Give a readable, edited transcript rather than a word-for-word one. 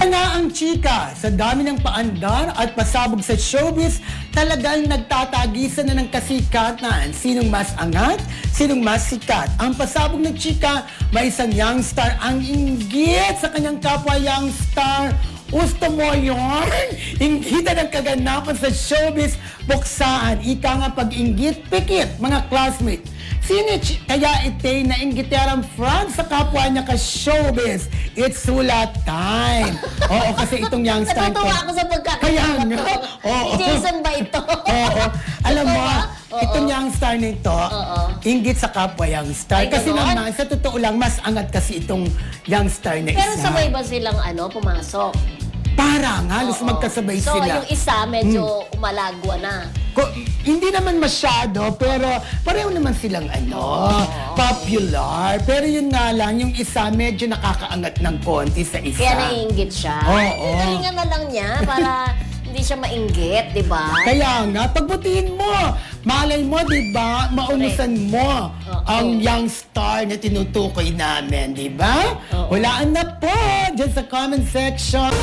Na ang chika, sa dami ng paandar at pasabog sa showbiz, talagang nagtatagisan na ng kasikatan. Sinong mas angat? Sinong mas sikat? Ang pasabog ng chika, may isang young star ang inggit sa kanyang kapwa young star. Gusto mo yun? Inggitan ng kaganapan sa showbiz, buksaan. Ika nga pag-inggit, pikit, mga classmates. Sino kaya ite na inggiterang France sa kapwa niya ka-showbiz? It's hula time. Oo, kasi itong young star. Natutuwa ako sa pagkakataon. Kaya nga. Oo. Si Jason ba ito? Oo. Alam mo, Oo. itong young star nito, inggit sa kapwa young star. Ay, Kasi ganon? naman, sa totoo lang, mas angat kasi itong young star na Pero isa. sabay ba silang pumasok? Para nga, halos Oo. magkasabay so, sila. yung isa medyo umalagwa na. Hindi naman masyado, pero pareho naman silang popular. Pero yun nga lang, yung isa medyo nakakaangat ng konti sa isa. Kaya naiinggit siya. Oo. Galingan na lang niya para hindi siya mainggit, di ba? Kaya nga, pagbutihin mo. Malay mo, di ba? Maunusan mo ang young star na tinutukoy namin, di ba? Oo. Hulaan na po dyan sa comment section.